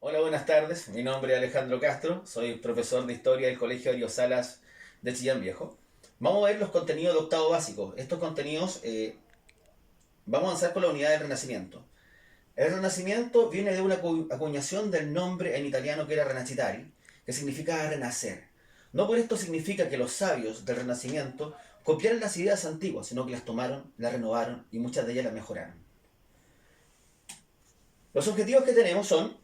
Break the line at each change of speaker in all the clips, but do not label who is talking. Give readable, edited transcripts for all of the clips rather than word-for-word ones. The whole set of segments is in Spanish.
Hola, buenas tardes. Mi nombre es Alejandro Castro. Soy profesor de Historia del Colegio Arios Salas de Chillán Viejo. Vamos a ver los contenidos de octavo básico. Estos contenidos vamos a avanzar con la unidad del Renacimiento. El Renacimiento viene de una acuñación del nombre en italiano que era Renacitari, que significaba renacer. No por esto significa que los sabios del Renacimiento copiaron las ideas antiguas, sino que las tomaron, las renovaron y muchas de ellas las mejoraron. Los objetivos que tenemos son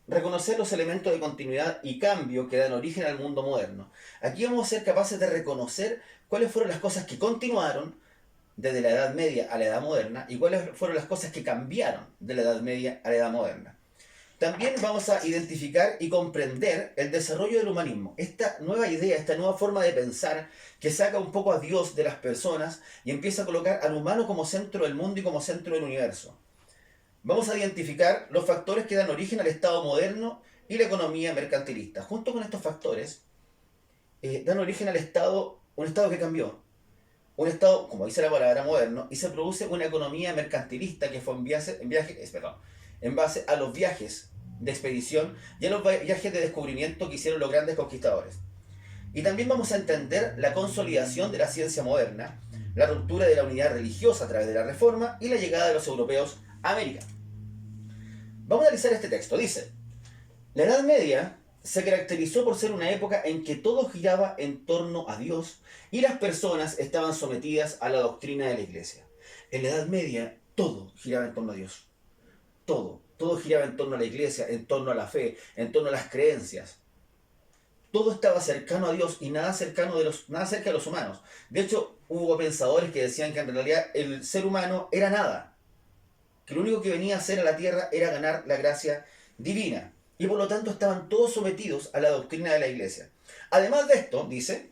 reconocer los elementos de continuidad y cambio que dan origen al mundo moderno. Aquí vamos a ser capaces de reconocer cuáles fueron las cosas que continuaron desde la Edad Media a la Edad Moderna y cuáles fueron las cosas que cambiaron de la Edad Media a la Edad Moderna. También vamos a identificar y comprender el desarrollo del humanismo, esta nueva idea, esta nueva forma de pensar que saca un poco a Dios de las personas y empieza a colocar al humano como centro del mundo y como centro del universo. Vamos a identificar los factores que dan origen al Estado moderno y la economía mercantilista. Junto con estos factores, dan origen al Estado, un Estado que cambió. Un Estado, como dice la palabra, moderno, y se produce una economía mercantilista que fue en base a los viajes de expedición y a los viajes de descubrimiento que hicieron los grandes conquistadores. Y también vamos a entender la consolidación de la ciencia moderna, la ruptura de la unidad religiosa a través de la Reforma y la llegada de los europeos a América. Vamos a analizar este texto. Dice, la Edad Media se caracterizó por ser una época en que todo giraba en torno a Dios y las personas estaban sometidas a la doctrina de la Iglesia. En la Edad Media todo giraba en torno a Dios. Todo giraba en torno a la Iglesia, en torno a la fe, en torno a las creencias. Todo estaba cercano a Dios y nada nada cerca de los humanos. De hecho, hubo pensadores que decían que en realidad el ser humano era nada, que lo único que venía a hacer a la tierra era ganar la gracia divina. Y por lo tanto estaban todos sometidos a la doctrina de la iglesia. Además de esto, dice,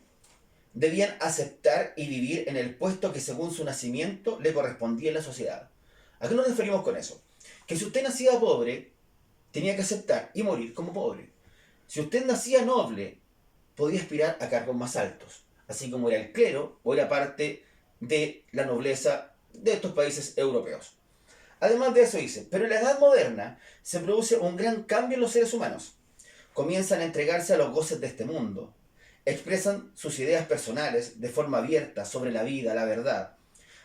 debían aceptar y vivir en el puesto que según su nacimiento le correspondía en la sociedad. ¿A qué nos referimos con eso? Que si usted nacía pobre, tenía que aceptar y morir como pobre. Si usted nacía noble, podía aspirar a cargos más altos, así como era el clero o era parte de la nobleza de estos países europeos. Además de eso dice, pero en la edad moderna se produce un gran cambio en los seres humanos. Comienzan a entregarse a los goces de este mundo. Expresan sus ideas personales de forma abierta sobre la vida, la verdad,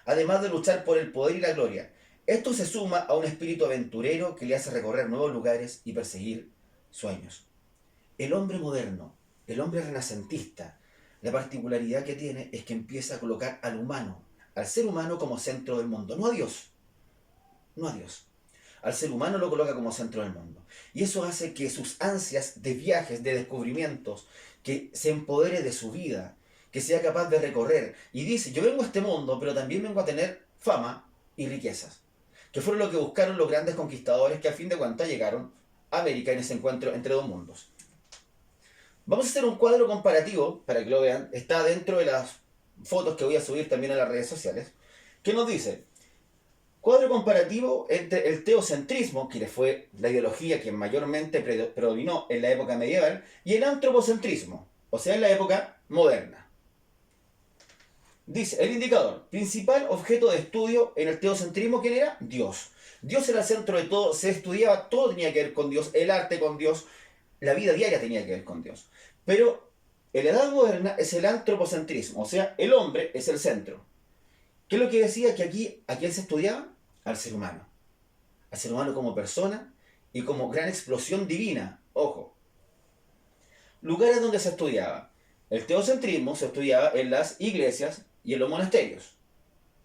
además de luchar por el poder y la gloria. Esto se suma a un espíritu aventurero que le hace recorrer nuevos lugares y perseguir sueños. El hombre moderno, el hombre renacentista, la particularidad que tiene es que empieza a colocar al humano, al ser humano como centro del mundo, no a Dios, no a Dios. Al ser humano lo coloca como centro del mundo. Y eso hace que sus ansias de viajes, de descubrimientos, que se empodere de su vida, que sea capaz de recorrer. Y dice, yo vengo a este mundo, pero también vengo a tener fama y riquezas. Que fueron lo que buscaron los grandes conquistadores que a fin de cuentas llegaron a América en ese encuentro entre dos mundos. Vamos a hacer un cuadro comparativo, para que lo vean. Está dentro de las fotos que voy a subir también a las redes sociales. Que nos dice, cuadro comparativo entre el teocentrismo, que fue la ideología que mayormente predominó en la época medieval, y el antropocentrismo, o sea, en la época moderna. Dice, el indicador, principal objeto de estudio en el teocentrismo, ¿quién era? Dios. Dios era el centro de todo, se estudiaba, todo tenía que ver con Dios, el arte con Dios, la vida diaria tenía que ver con Dios. Pero en la edad moderna es el antropocentrismo, o sea, el hombre es el centro. ¿Qué es lo que decía? Que aquí, ¿a quién se estudiaba? Al ser humano. Al ser humano como persona y como gran explosión divina. Ojo. Lugares donde se estudiaba. El teocentrismo se estudiaba en las iglesias y en los monasterios,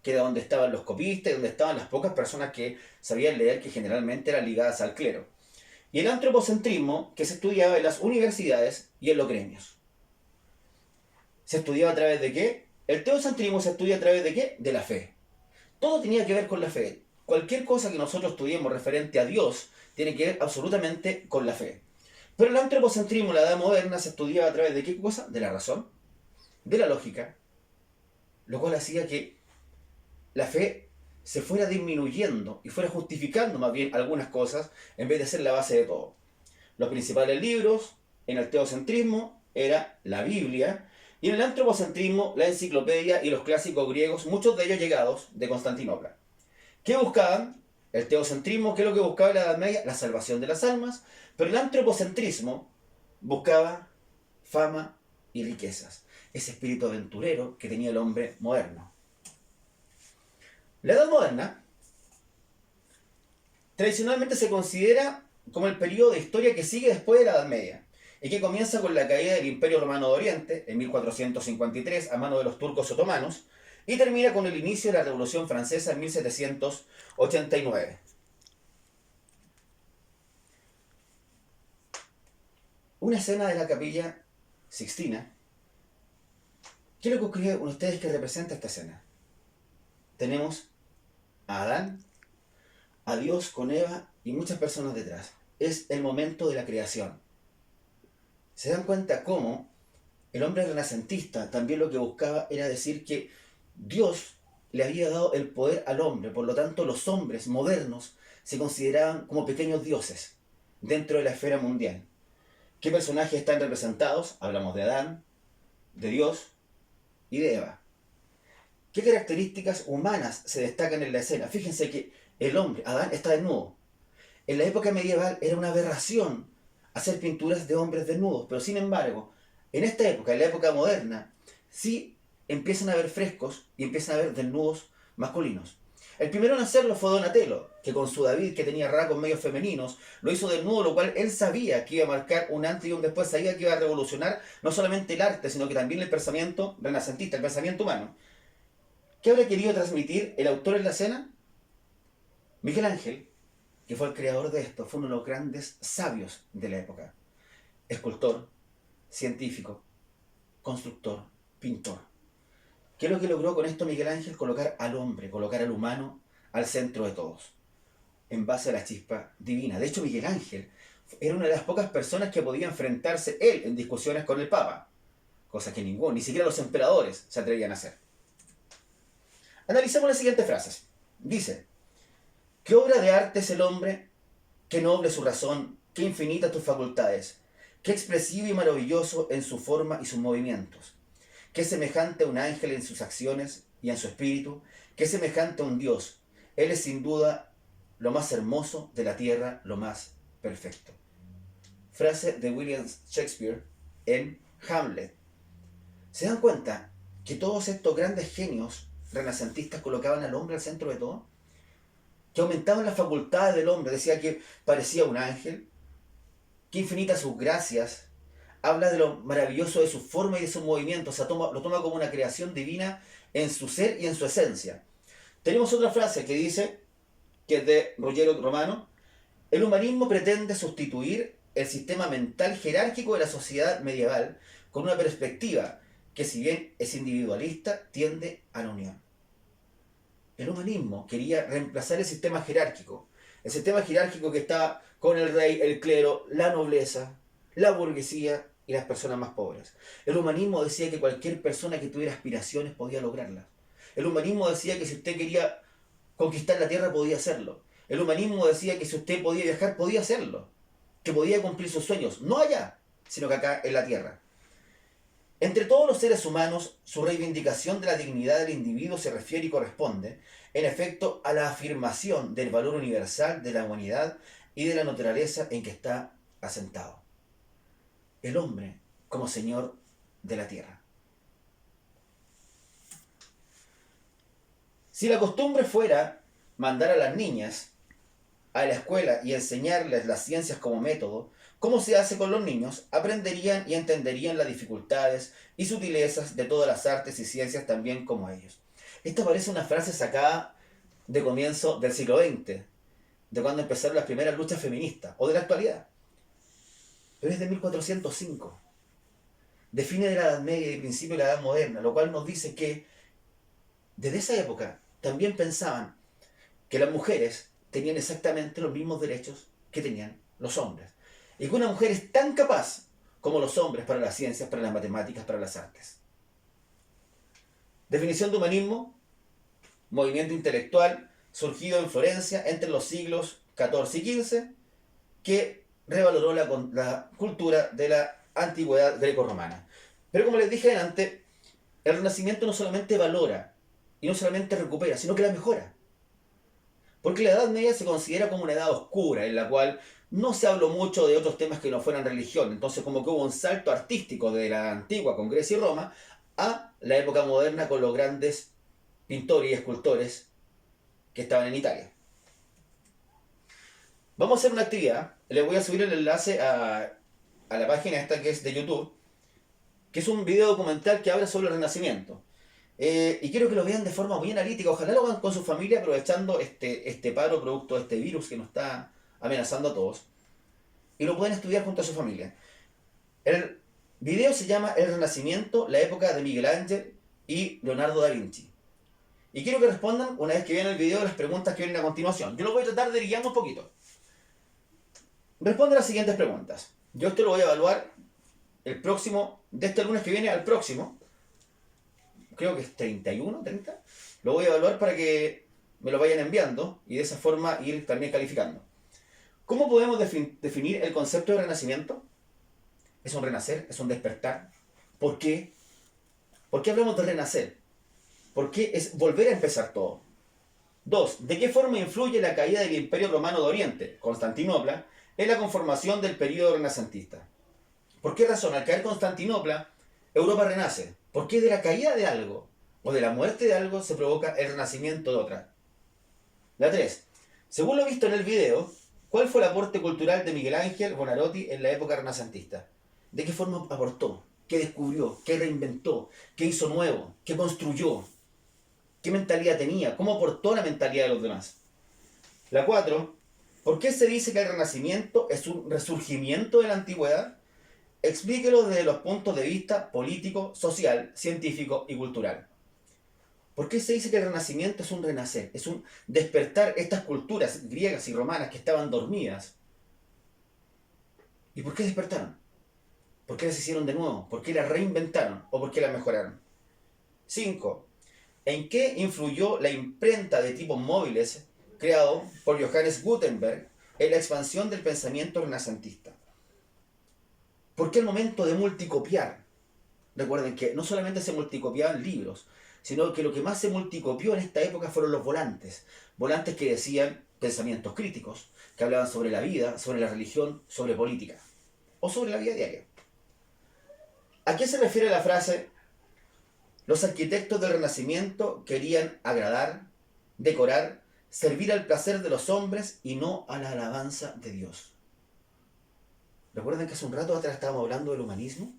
que era donde estaban los copistas y donde estaban las pocas personas que sabían leer, que generalmente eran ligadas al clero. Y el antropocentrismo, que se estudiaba en las universidades y en los gremios. ¿Se estudiaba a través de qué? El teocentrismo se estudia a través de qué? De la fe. Todo tenía que ver con la fe. Cualquier cosa que nosotros estudiemos referente a Dios tiene que ver absolutamente con la fe. Pero el antropocentrismo, la edad moderna, se estudiaba a través de qué cosa? De la razón, de la lógica, lo cual hacía que la fe se fuera disminuyendo y fuera justificando más bien algunas cosas en vez de ser la base de todo. Los principales libros en el teocentrismo era la Biblia y en el antropocentrismo la enciclopedia y los clásicos griegos, muchos de ellos llegados de Constantinopla. ¿Qué buscaban? El teocentrismo, ¿qué es lo que buscaba en la Edad Media? La salvación de las almas. Pero el antropocentrismo buscaba fama y riquezas. Ese espíritu aventurero que tenía el hombre moderno. La Edad Moderna tradicionalmente se considera como el periodo de historia que sigue después de la Edad Media y que comienza con la caída del Imperio Romano de Oriente en 1453 a mano de los turcos otomanos y termina con el inicio de la Revolución Francesa en 1789. Una escena de la Capilla Sixtina. ¿Qué es lo que creen ustedes que representa esta escena? Tenemos a Adán, a Dios con Eva y muchas personas detrás. Es el momento de la creación. ¿Se dan cuenta cómo el hombre renacentista también lo que buscaba era decir que Dios le había dado el poder al hombre? Por lo tanto, los hombres modernos se consideraban como pequeños dioses dentro de la esfera mundial. ¿Qué personajes están representados? Hablamos de Adán, de Dios y de Eva. ¿Qué características humanas se destacan en la escena? Fíjense que el hombre, Adán, está desnudo. En la época medieval era una aberración hacer pinturas de hombres desnudos, pero sin embargo, en esta época, en la época moderna, sí empiezan a haber frescos y empiezan a haber desnudos masculinos. El primero en hacerlo fue Donatello, que con su David, que tenía rasgos medio femeninos, lo hizo desnudo, lo cual él sabía que iba a marcar un antes y un después, sabía que iba a revolucionar no solamente el arte, sino que también el pensamiento renacentista, el pensamiento humano. ¿Qué habrá querido transmitir el autor en la escena? Miguel Ángel, que fue el creador de esto, fue uno de los grandes sabios de la época. Escultor, científico, constructor, pintor. ¿Qué es lo que logró con esto Miguel Ángel? Colocar al hombre, colocar al humano al centro de todos, en base a la chispa divina. De hecho, Miguel Ángel era una de las pocas personas que podía enfrentarse él en discusiones con el Papa, cosa que ninguno, ni siquiera los emperadores se atrevían a hacer. Analicemos las siguientes frases. Dice: ¿qué obra de arte es el hombre? Qué noble su razón, qué infinitas tus facultades, qué expresivo y maravilloso en su forma y sus movimientos, qué semejante a un ángel en sus acciones y en su espíritu, qué semejante a un Dios. Él es sin duda lo más hermoso de la tierra, lo más perfecto. Frase de William Shakespeare en Hamlet. ¿Se dan cuenta que todos estos grandes genios renacentistas colocaban al hombre al centro de todo? Que aumentaban las facultades del hombre, decía que parecía un ángel, que infinitas sus gracias, habla de lo maravilloso de su forma y de sus movimientos, o sea, lo toma como una creación divina en su ser y en su esencia. Tenemos otra frase que dice, que es de Ruggiero Romano: el humanismo pretende sustituir el sistema mental jerárquico de la sociedad medieval con una perspectiva que, si bien es individualista, tiende a la unión. El humanismo quería reemplazar el sistema jerárquico que está con el rey, el clero, la nobleza, la burguesía y las personas más pobres. El humanismo decía que cualquier persona que tuviera aspiraciones podía lograrlas. El humanismo decía que si usted quería conquistar la tierra podía hacerlo. El humanismo decía que si usted podía viajar podía hacerlo, que podía cumplir sus sueños, no allá, sino que acá en la tierra. Entre todos los seres humanos, su reivindicación de la dignidad del individuo se refiere y corresponde, en efecto, a la afirmación del valor universal de la humanidad y de la naturaleza en que está asentado. El hombre como señor de la tierra. Si la costumbre fuera mandar a las niñas a la escuela y enseñarles las ciencias como método, ¿cómo se hace con los niños? Aprenderían y entenderían las dificultades y sutilezas de todas las artes y ciencias también como ellos. Esta parece una frase sacada de comienzo del siglo XX, de cuando empezaron las primeras luchas feministas, o de la actualidad. Pero es de 1405. Define de la Edad Media y principio de la Edad Moderna, lo cual nos dice que desde esa época también pensaban que las mujeres tenían exactamente los mismos derechos que tenían los hombres. Y que una mujer es tan capaz como los hombres para las ciencias, para las matemáticas, para las artes. Definición de humanismo: movimiento intelectual surgido en Florencia entre los siglos XIV y XV, que revaloró la cultura de la antigüedad greco-romana. Pero como les dije antes, el Renacimiento no solamente valora y no solamente recupera, sino que la mejora. Porque la Edad Media se considera como una edad oscura, en la cual no se habló mucho de otros temas que no fueran religión. Entonces como que hubo un salto artístico de la antigua, con Grecia y Roma, a la época moderna con los grandes pintores y escultores que estaban en Italia. Vamos a hacer una actividad. Les voy a subir el enlace a la página esta que es de YouTube, que es un video documental que habla sobre el Renacimiento. Y quiero que lo vean de forma muy analítica. Ojalá lo hagan con su familia aprovechando este paro producto de este virus que nos está amenazando a todos. Y lo pueden estudiar junto a su familia. El video se llama El Renacimiento, la época de Miguel Ángel y Leonardo da Vinci. Y quiero que respondan, una vez que vean el video, las preguntas que vienen a continuación. Yo lo voy a tratar de guiar un poquito. Responde las siguientes preguntas. Yo esto lo voy a evaluar el próximo, de este lunes que viene al próximo. Creo que es 31, 30. Lo voy a evaluar para que me lo vayan enviando y de esa forma ir también calificando. ¿Cómo podemos definir el concepto de renacimiento? ¿Es un renacer? ¿Es un despertar? ¿Por qué? ¿Por qué hablamos de renacer? ¿Por qué es volver a empezar todo? 2. ¿De qué forma influye la caída del Imperio Romano de Oriente, Constantinopla, en la conformación del período renacentista? ¿Por qué razón al caer Constantinopla, Europa renace? ¿Por qué de la caída de algo o de la muerte de algo se provoca el renacimiento de otra? La 3. Según lo visto en el video, ¿cuál fue el aporte cultural de Miguel Ángel Buonarroti en la época renacentista? ¿De qué forma aportó? ¿Qué descubrió? ¿Qué reinventó? ¿Qué hizo nuevo? ¿Qué construyó? ¿Qué mentalidad tenía? ¿Cómo aportó la mentalidad de los demás? La 4. ¿Por qué se dice que el Renacimiento es un resurgimiento de la antigüedad? Explíquelo desde los puntos de vista político, social, científico y cultural. ¿Por qué se dice que el Renacimiento es un renacer? Es un despertar estas culturas griegas y romanas que estaban dormidas. ¿Y por qué despertaron? ¿Por qué las hicieron de nuevo? ¿Por qué las reinventaron? ¿O por qué las mejoraron? 5. ¿En qué influyó la imprenta de tipos móviles creado por Johannes Gutenberg en la expansión del pensamiento renacentista? ¿Por qué al momento de multicopiar? Recuerden que no solamente se multicopiaban libros, sino que lo que más se multicopió en esta época fueron los volantes. Volantes que decían pensamientos críticos, que hablaban sobre la vida, sobre la religión, sobre política o sobre la vida diaria. ¿A qué se refiere la frase? Los arquitectos del Renacimiento querían agradar, decorar, servir al placer de los hombres y no a la alabanza de Dios. ¿Recuerdan que hace un rato atrás estábamos hablando del humanismo?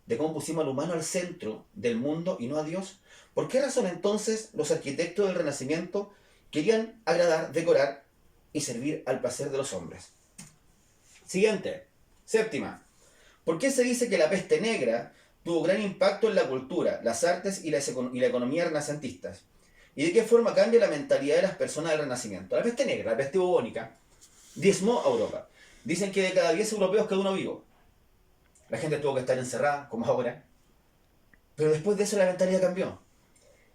De cómo pusimos al humano al centro del mundo y no a Dios. ¿Por qué razón entonces los arquitectos del Renacimiento querían agradar, decorar y servir al placer de los hombres? Siguiente, 7. ¿Por qué se dice que la peste negra tuvo gran impacto en la cultura, las artes y la economía renacentistas? ¿Y de qué forma cambia la mentalidad de las personas del Renacimiento? La peste negra, la peste bubónica, diezmó a Europa. Dicen que de cada 10 europeos quedó uno vivo. La gente tuvo que estar encerrada, como ahora. Pero después de eso la mentalidad cambió.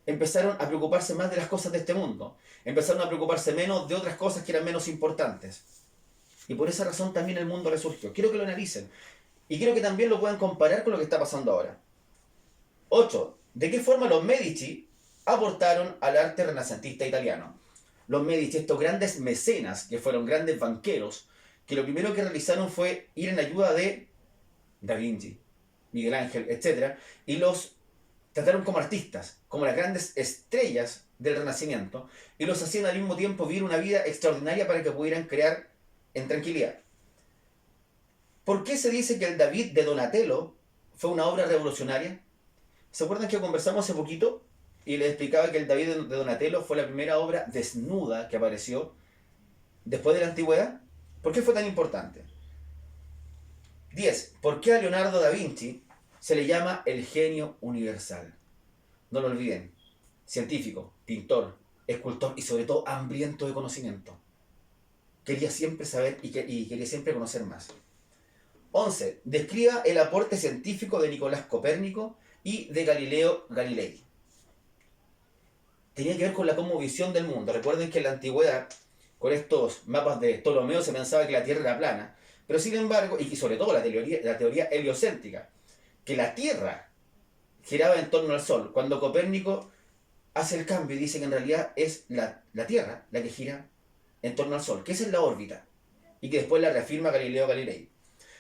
Empezaron a preocuparse más de las cosas de este mundo. Empezaron a preocuparse menos de otras cosas que eran menos importantes. Y por esa razón también el mundo resurgió. Quiero que lo analicen. Y quiero que también lo puedan comparar con lo que está pasando ahora. 8. ¿De qué forma los Medici aportaron al arte renacentista italiano? Los Medici, estos grandes mecenas, que fueron grandes banqueros, que lo primero que realizaron fue ir en ayuda de Da Vinci, Miguel Ángel, etc. Y los trataron como artistas, como las grandes estrellas del Renacimiento, y los hacían al mismo tiempo vivir una vida extraordinaria para que pudieran crear en tranquilidad. ¿Por qué se dice que el David de Donatello fue una obra revolucionaria? ¿Se acuerdan que conversamos hace poquito y les explicaba que el David de Donatello fue la primera obra desnuda que apareció después de la antigüedad? ¿Por qué fue tan importante? 10. ¿Por qué a Leonardo da Vinci se le llama el genio universal? No lo olviden. Científico, pintor, escultor y sobre todo hambriento de conocimiento. Quería siempre saber y quería siempre conocer más. 11. Describa el aporte científico de Nicolás Copérnico y de Galileo Galilei. Tenía que ver con la cosmovisión del mundo. Recuerden que en la antigüedad, con estos mapas de Ptolomeo, se pensaba que la Tierra era plana. Pero sin embargo, y sobre todo la teoría heliocéntrica, que la Tierra giraba en torno al Sol. Cuando Copérnico hace el cambio y dice que en realidad es la Tierra la que gira en torno al Sol, que esa es la órbita, y que después la reafirma Galileo Galilei.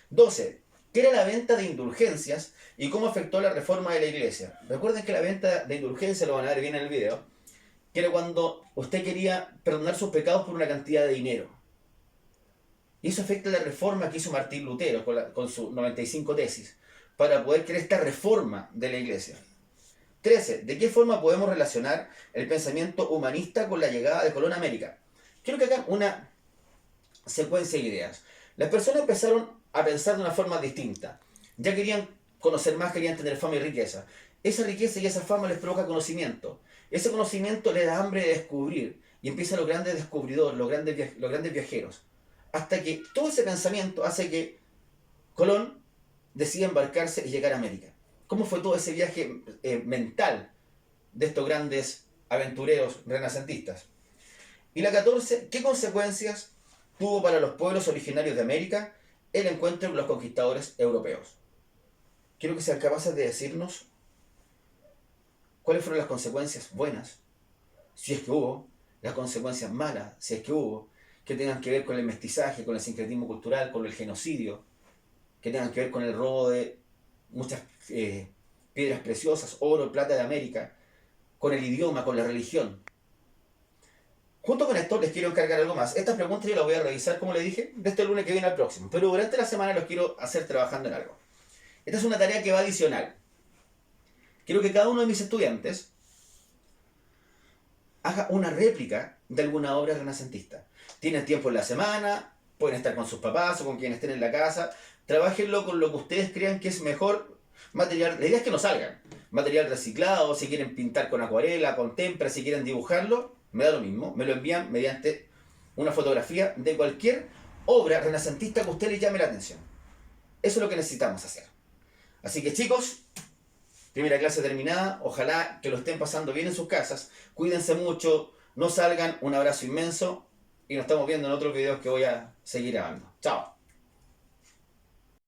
12. ¿Qué era la venta de indulgencias y cómo afectó la reforma de la iglesia? Recuerden que la venta de indulgencias, lo van a ver bien en el video, que era cuando usted quería perdonar sus pecados por una cantidad de dinero. Y eso afecta la reforma que hizo Martín Lutero con sus 95 tesis, para poder crear esta reforma de la iglesia. 13. ¿De qué forma podemos relacionar el pensamiento humanista con la llegada de Colón a América? Quiero que hagan una secuencia de ideas. Las personas empezaron a pensar de una forma distinta. Ya querían conocer más, querían tener fama y riqueza. Esa riqueza y esa fama les provoca conocimiento. Ese conocimiento les da hambre de descubrir. Y empiezan los grandes descubridores, los grandes viajeros. Hasta que todo ese pensamiento hace que Colón decida embarcarse y llegar a América. ¿Cómo fue todo ese viaje mental de estos grandes aventureros renacentistas? Y la 14, ¿qué consecuencias tuvo para los pueblos originarios de América el encuentro con los conquistadores europeos? Quiero que sean capaces de decirnos cuáles fueron las consecuencias buenas, si es que hubo, las consecuencias malas, si es que hubo, que tengan que ver con el mestizaje, con el sincretismo cultural, con el genocidio, que tengan que ver con el robo de muchas piedras preciosas, oro, plata de América, con el idioma, con la religión. Junto con esto les quiero encargar algo más. Estas preguntas yo las voy a revisar, como les dije, de este lunes que viene al próximo. Pero durante la semana los quiero hacer trabajando en algo. Esta es una tarea que va adicional. Quiero que cada uno de mis estudiantes haga una réplica de alguna obra renacentista. Tienen tiempo en la semana, pueden estar con sus papás o con quienes estén en la casa. Trabájenlo con lo que ustedes crean que es mejor material. La idea es que no salgan. Material reciclado, si quieren pintar con acuarela, con témpera, si quieren dibujarlo, me da lo mismo. Me lo envían mediante una fotografía de cualquier obra renacentista que a usted le llame la atención. Eso es lo que necesitamos hacer. Así que chicos, primera clase terminada. Ojalá que lo estén pasando bien en sus casas. Cuídense mucho, no salgan. Un abrazo inmenso y nos estamos viendo en otros videos que voy a seguir grabando. Chao.